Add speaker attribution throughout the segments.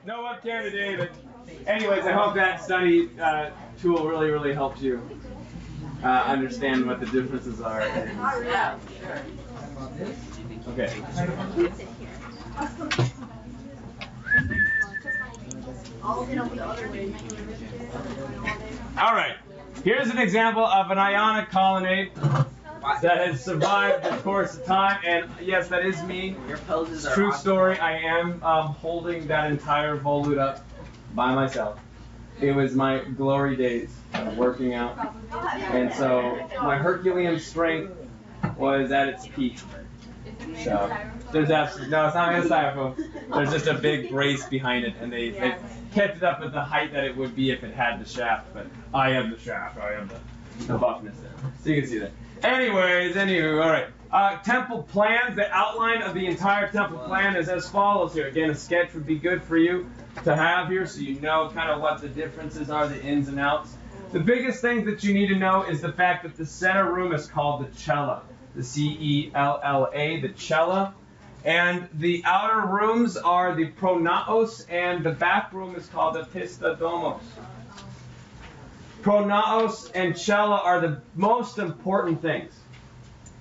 Speaker 1: No webcam today, but anyways, I hope that study tool really helps you understand what the differences are.
Speaker 2: Yeah, sure.
Speaker 1: Okay. All right. Here's an example of an ionic colonnade that has survived the course of time, and yes, that is me.
Speaker 2: Your poses are
Speaker 1: True
Speaker 2: awesome.
Speaker 1: story. I am holding that entire volute up by myself. It was my glory days of working out, and so my Herculean strength was at its peak. So there's absolutely no, it's not made of styrofoam. There's just a big brace behind it, and they kept it up at the height that it would be if it had the shaft. But I am the shaft. I am the buffness there, so you can see that. Anyways, anywho, all right. Temple plans. The outline of the entire temple plan is as follows here. Again, a sketch would be good for you to have here, so you know kind of what the differences are, the ins and outs. The biggest thing that you need to know is the fact that the center room is called the cella. The C-E-L-L-A, the cella. And the outer rooms are the pronaos, and the back room is called the pistadomos. Pronaos and cella are the most important things.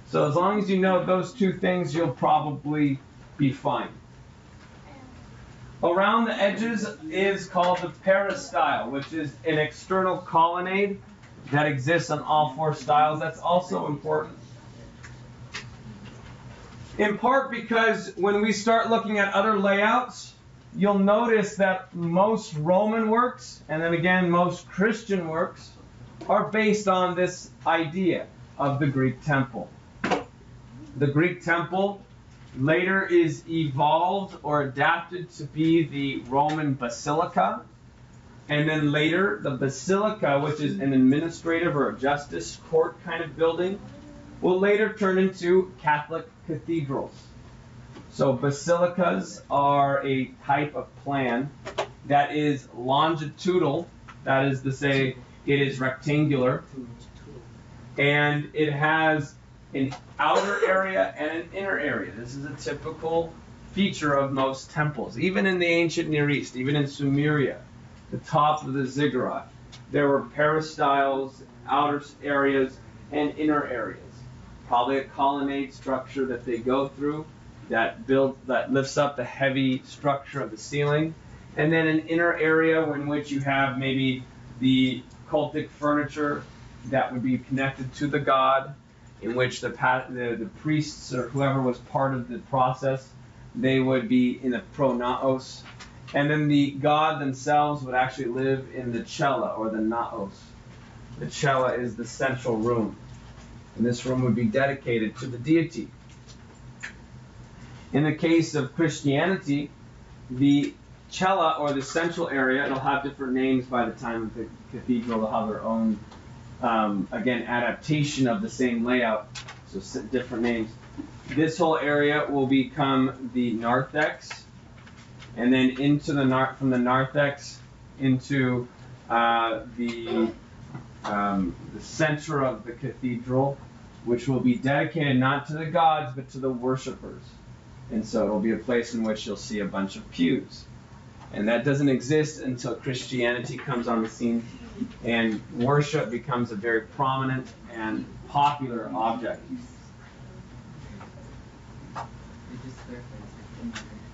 Speaker 1: So as long as you know those two things, you'll probably be fine. Around the edges is called the peristyle, which is an external colonnade that exists on all four styles. That's also important. In part because when we start looking at other layouts, you'll notice that most Roman works, and then again most Christian works, are based on this idea of the Greek temple. The Greek temple later is evolved or adapted to be the Roman basilica, and then later the basilica, which is an administrative or a justice court kind of building, will later turn into Catholic cathedrals. So basilicas are a type of plan that is longitudinal, that is to say it is rectangular, and it has an outer area and an inner area. This is a typical feature of most temples. Even in the ancient Near East, even in Sumeria, the top of the ziggurat, there were peristyles, outer areas, and inner areas. Probably a colonnade structure that they go through that lifts up the heavy structure of the ceiling, and then an inner area in which you have maybe the cultic furniture that would be connected to the god, in which the priests or whoever was part of the process, they would be in the pronaos, and then the god themselves would actually live in the cella or the naos. The cella is the central room, and this room would be dedicated to the deity. In the case of Christianity, the cella or the central area, it'll have different names by the time of the cathedral. They'll have their own again, adaptation of the same layout, so different names. This whole area will become the narthex, and then into from the narthex into the center of the cathedral, which will be dedicated not to the gods but to the worshipers. And so it will be a place in which you'll see a bunch of pews. And that doesn't exist until Christianity comes on the scene and worship becomes a very prominent and popular object.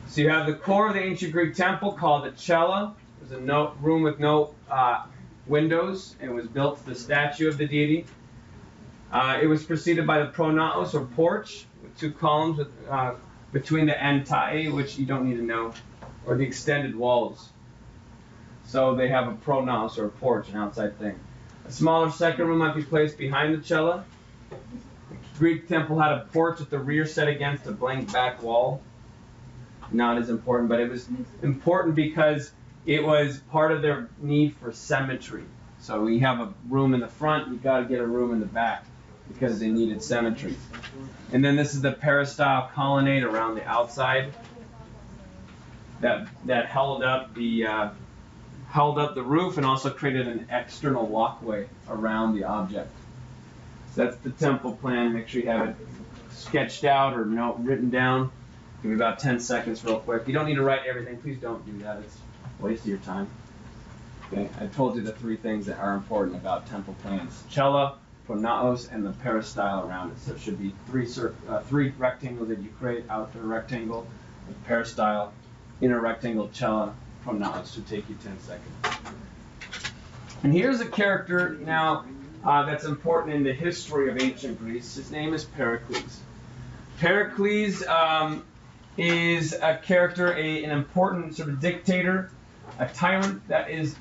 Speaker 1: So you have the core of the ancient Greek temple called the cella. There's a room with no windows, and it was built to the statue of the deity. It was preceded by the pronaos or porch with two columns between the antae, which you don't need to know, or the extended walls. So they have a pronaos or a porch, an outside thing. A smaller second room might be placed behind the cella. The Greek temple had a porch at the rear set against a blank back wall. Not as important, but it was important because it was part of their need for symmetry. So we have a room in the front, you've got to get a room in the back because they needed symmetry. And then this is the peristyle colonnade around the outside that held up the roof and also created an external walkway around the object. So that's the temple plan. Make sure you have it sketched out or written down. Give me about 10 seconds real quick. You don't need to write everything. Please don't do that. It's a waste of your time. Okay, I told you the three things that are important about temple plans. Cella, pronaos, and the peristyle around it. So it should be three rectangles that you create, outer rectangle, the peristyle, inner rectangle, cella, pronaos. Should take you 10 seconds. And here's a character now that's important in the history of ancient Greece. His name is Pericles. Pericles is a character, an important sort of dictator, a tyrant that is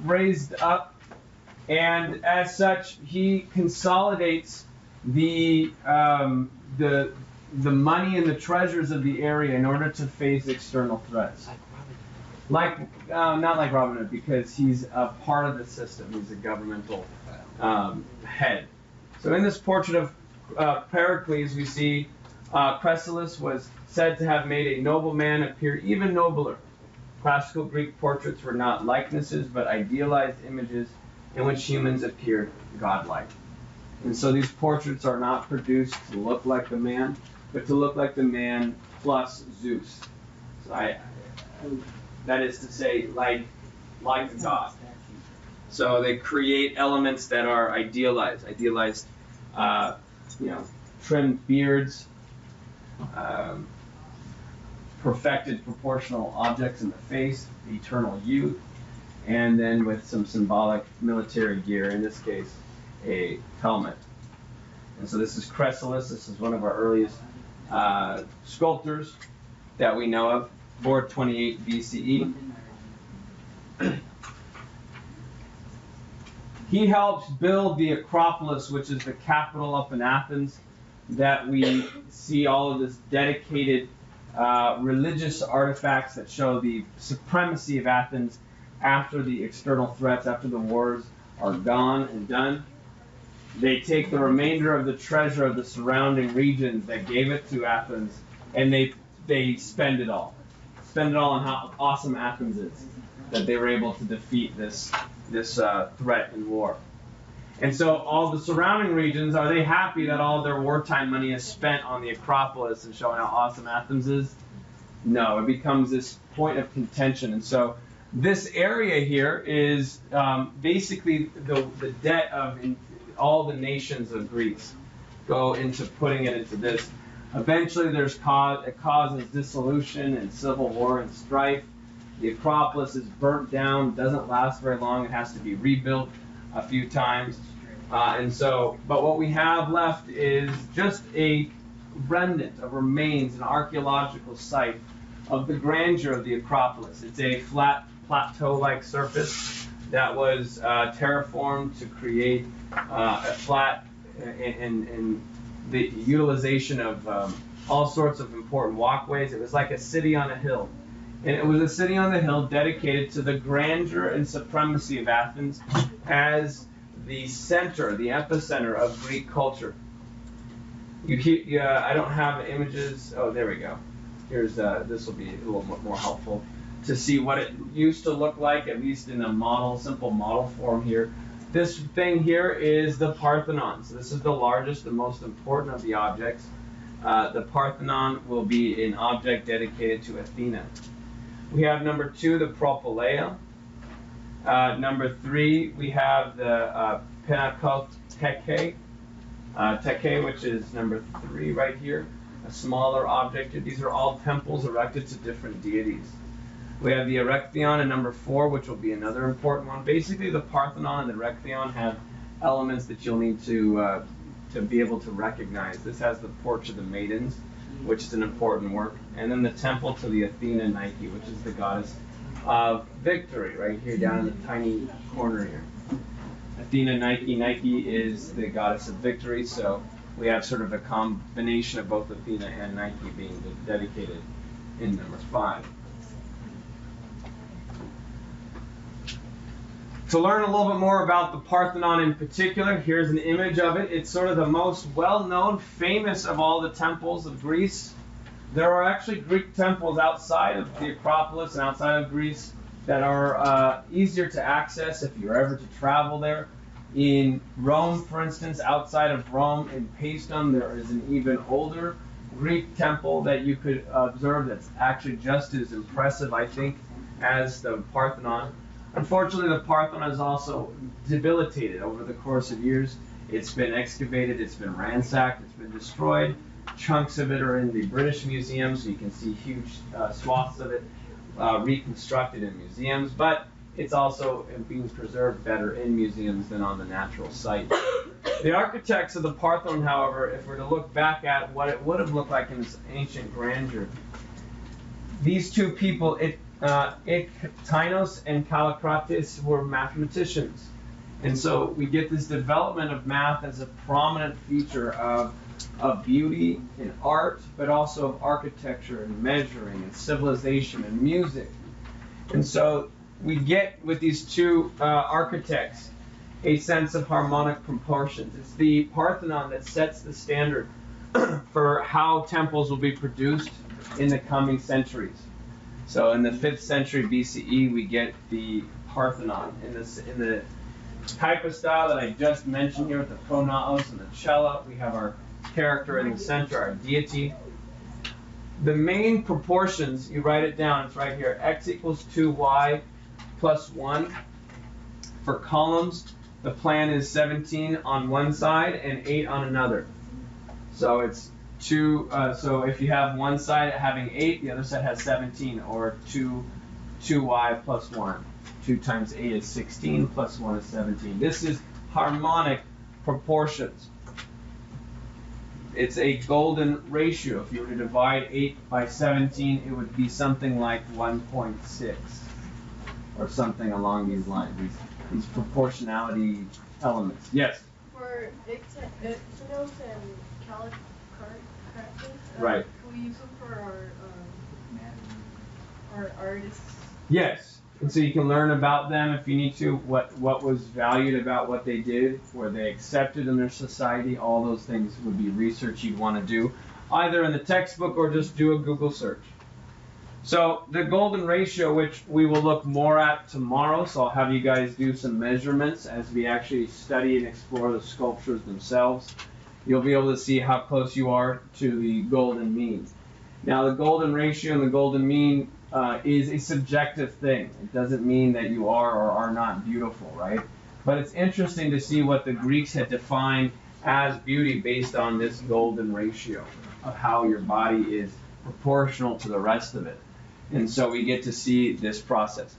Speaker 1: raised up, and as such, he consolidates the money and the treasures of the area in order to face external threats. Not like Robin Hood, because he's a part of the system. He's a governmental head. So in this portrait of Pericles, we see Chrysalis was said to have made a noble man appear even nobler. Classical Greek portraits were not likenesses, but idealized images in which humans appeared godlike. And so these portraits are not produced to look like the man, but to look like the man plus Zeus. So that is to say, like the god. So they create elements that are idealized, trimmed beards, perfected proportional objects in the face, eternal youth, and then with some symbolic military gear, in this case, a helmet. And so this is Chrysalis. This is one of our earliest sculptors that we know of, 428 BCE. He helps build the Acropolis, which is the capital up in Athens, that we see all of this dedicated religious artifacts that show the supremacy of Athens after the external threats, after the wars are gone and done. They take the remainder of the treasure of the surrounding regions that gave it to Athens, and they spend it all. Spend it all on how awesome Athens is, that they were able to defeat this threat in war. And so all the surrounding regions, are they happy that all their wartime money is spent on the Acropolis and showing how awesome Athens is? No, it becomes this point of contention. And so this area here is basically the debt of all the nations of Greece go into putting it into this. Eventually it causes dissolution and civil war and strife. The Acropolis is burnt down, doesn't last very long. It has to be rebuilt a few times. But what we have left is just a remnant of remains, an archaeological site of the grandeur of the Acropolis. It's a flat plateau-like surface that was terraformed to create a flat and the utilization of all sorts of important walkways. It was like a city on a hill. And it was a city on the hill dedicated to the grandeur and supremacy of Athens as the center, the epicenter of Greek culture. I don't have images. Oh, there we go. Here's this will be a little bit more helpful to see what it used to look like, at least in a simple model form here. This thing here is the Parthenon. So this is the largest, the most important of the objects. The Parthenon will be an object dedicated to Athena. We have number 2, the Propylaea. Number 3, we have the Pinakotheke, which is number 3 right here, a smaller object. These are all temples erected to different deities. We have the Erechtheion in number 4, which will be another important one. Basically, the Parthenon and the Erechtheion have elements that you'll need to be able to recognize. This has the Porch of the Maidens, which is an important work. And then the temple to the Athena Nike, which is the goddess of victory, right here down in the tiny corner here. Athena Nike is the goddess of victory, so we have sort of a combination of both Athena and Nike being dedicated in number 5. To learn a little bit more about the Parthenon in particular, here's an image of it. It's sort of the most well-known, famous of all the temples of Greece. There are actually Greek temples outside of the Acropolis and outside of Greece that are easier to access if you're ever to travel there. In Rome, for instance, outside of Rome, in Paestum, there is an even older Greek temple that you could observe that's actually just as impressive, I think, as the Parthenon. Unfortunately, the Parthenon is also debilitated over the course of years. It's been excavated, it's been ransacked, it's been destroyed. Chunks of it are in the British Museum, so you can see huge swaths of it reconstructed in museums, but it's also being preserved better in museums than on the natural site. The architects of the Parthenon, however, if we're to look back at what it would have looked like in its ancient grandeur, these two people, Iktinos and Callicrates, were mathematicians. And so we get this development of math as a prominent feature of beauty and art, but also of architecture and measuring and civilization and music. And so we get with these two architects a sense of harmonic proportions. It's the Parthenon that sets the standard for how temples will be produced in the coming centuries. So in the 5th century BCE, we get the Parthenon in the type of style that I just mentioned here with the pronaos and the cella. We have our character in the center, our deity. The main proportions, you write it down, it's right here. X equals 2y plus 1. For columns, the plan is 17 on one side and 8 on another. So it's 2, so if you have one side having 8, the other side has 17, or 2y plus 1. 2 times 8 is 16, plus 1 is 17. This is harmonic proportions. It's a golden ratio. If you were to divide 8 by 17, it would be something like 1.6, or something along these lines, these proportionality elements. Yes?
Speaker 3: For Iktinos and Callicrates,
Speaker 1: right.
Speaker 3: Can we use them for our artists?
Speaker 1: Yes. And so you can learn about them if you need to, what was valued about what they did, were they accepted in their society. All those things would be research you'd want to do, either in the textbook or just do a Google search. So the golden ratio, which we will look more at tomorrow, so I'll have you guys do some measurements as we actually study and explore the sculptures themselves. You'll be able to see how close you are to the golden mean. Now the golden ratio and the golden mean is a subjective thing. It doesn't mean that you are or are not beautiful, right? But it's interesting to see what the Greeks had defined as beauty based on this golden ratio of how your body is proportional to the rest of it. And so we get to see this process.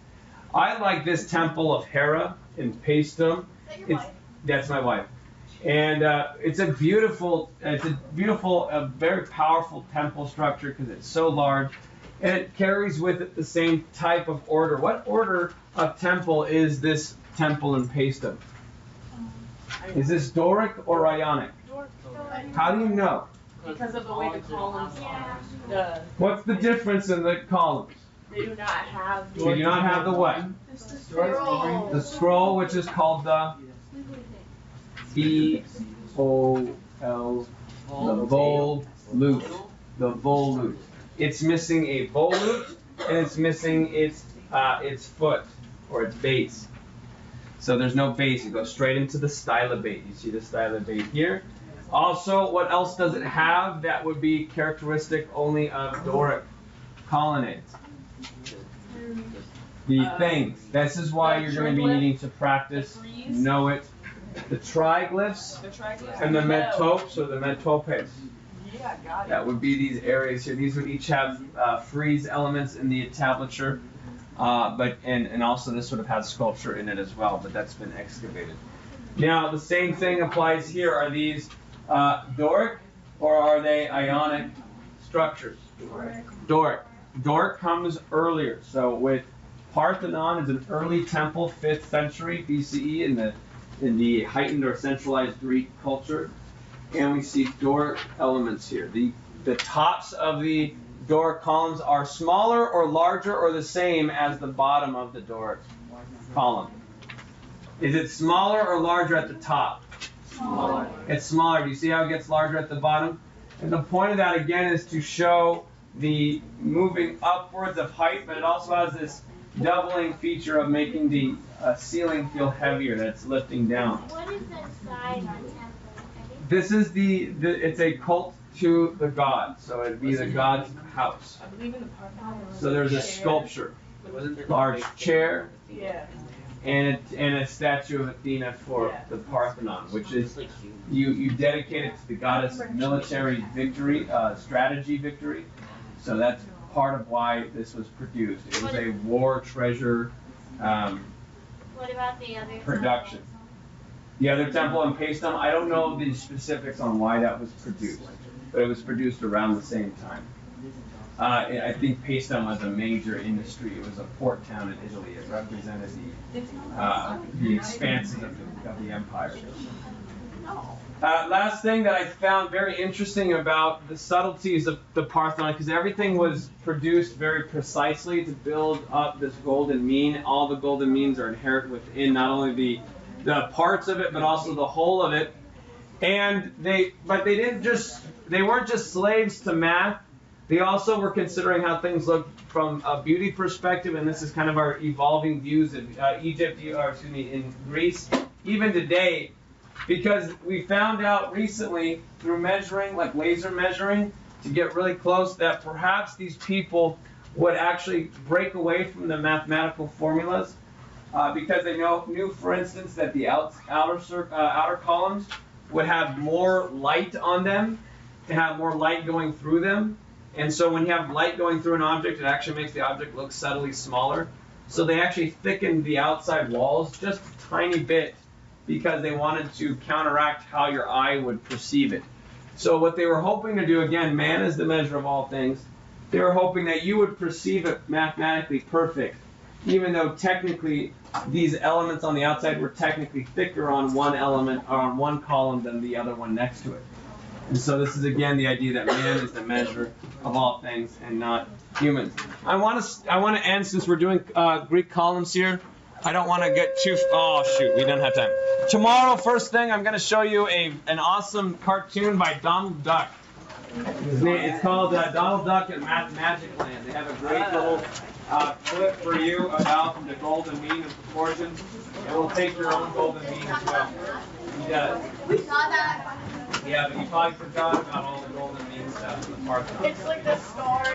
Speaker 1: I like this temple of Hera in Paestum.
Speaker 3: Is that your wife?
Speaker 1: That's my wife. And it's a beautiful, very powerful temple structure because it's so large. And it carries with it the same type of order. What order of temple is this temple in Paestum? Is this Doric or Ionic?
Speaker 3: Doric.
Speaker 1: How do you know?
Speaker 2: Because of the way the columns are.
Speaker 1: What's the difference in the columns?
Speaker 2: They do not have.
Speaker 1: They do not have the what?
Speaker 3: It's the scroll.
Speaker 1: The scroll, which is called the P.O.L. The volute. The volute. It's missing a volute, and it's missing its foot, or its base. So there's no base. It goes straight into the stylobate. You see the stylobate here. Also, what else does it have that would be characteristic only of Doric colonnades? The things. This is why you're going to be needing to practice, know it. The triglyphs and the metopes or the metopes.
Speaker 2: Yeah, got it.
Speaker 1: That would be these areas here. These would each have frieze elements in the entablature, and also this would have had sculpture in it as well, but that's been excavated. Now the same thing applies here. Are these Doric or are they Ionic structures? Doric. Doric comes earlier. So with Parthenon is an early temple, 5th century BCE in the heightened or centralized Greek culture. And we see Doric elements here. The tops of the Doric columns are smaller or larger or the same as the bottom of the Doric column. Is it smaller or larger at the top?
Speaker 2: Smaller.
Speaker 1: It's smaller. Do you see how it gets larger at the bottom? And the point of that again is to show the moving upwards of height, but it also has this doubling feature of making the ceiling feel heavier, that it's lifting down.
Speaker 4: What is the side on temple?
Speaker 1: This is it's a cult to the god. So it'd be the god's house.
Speaker 2: I believe in the Parthenon.
Speaker 1: So there's a sculpture, large chair,
Speaker 2: Yeah.
Speaker 1: and a statue of Athena for the Parthenon, which is you dedicate it to the goddess of military victory, strategy victory. So that's part of why this was produced. It was a war treasure
Speaker 4: What about the other
Speaker 1: production. The other temple in Paestum, I don't know the specifics on why that was produced, but it was produced around the same time. I think Paestum was a major industry. It was a port town in Italy. It represented the expanses of the empire. Last thing that I found very interesting about the subtleties of the Parthenon, because everything was produced very precisely to build up this golden mean. All the golden means are inherent within not only the parts of it, but also the whole of it. And they weren't just slaves to math. They also were considering how things looked from a beauty perspective, and this is kind of our evolving views of in Greece, even today, because we found out recently through measuring, like laser measuring, to get really close, that perhaps these people would actually break away from the mathematical formulas, because they knew, for instance, that the outer columns would have more light on them, to have more light going through them. And so when you have light going through an object, it actually makes the object look subtly smaller. So they actually thickened the outside walls just a tiny bit because they wanted to counteract how your eye would perceive it. So what they were hoping to do, again, man is the measure of all things. They were hoping that you would perceive it mathematically perfect, even though technically these elements on the outside were technically thicker on one element or on one column than the other one next to it. And so this is again the idea that man is the measure of all things and not humans. I want to end, since we're doing Greek columns here. I don't want to get too. Oh shoot, we don't have time. Tomorrow, first thing, I'm going to show you an awesome cartoon by Donald Duck. It's called Donald Duck and Magic Land. They have a great little clip for you about the golden mean and proportions, and we'll take your own golden mean as well.
Speaker 3: We saw that.
Speaker 1: Yeah, but you probably forgot about all the golden mean stuff in the Parthenon.
Speaker 3: It's like the star.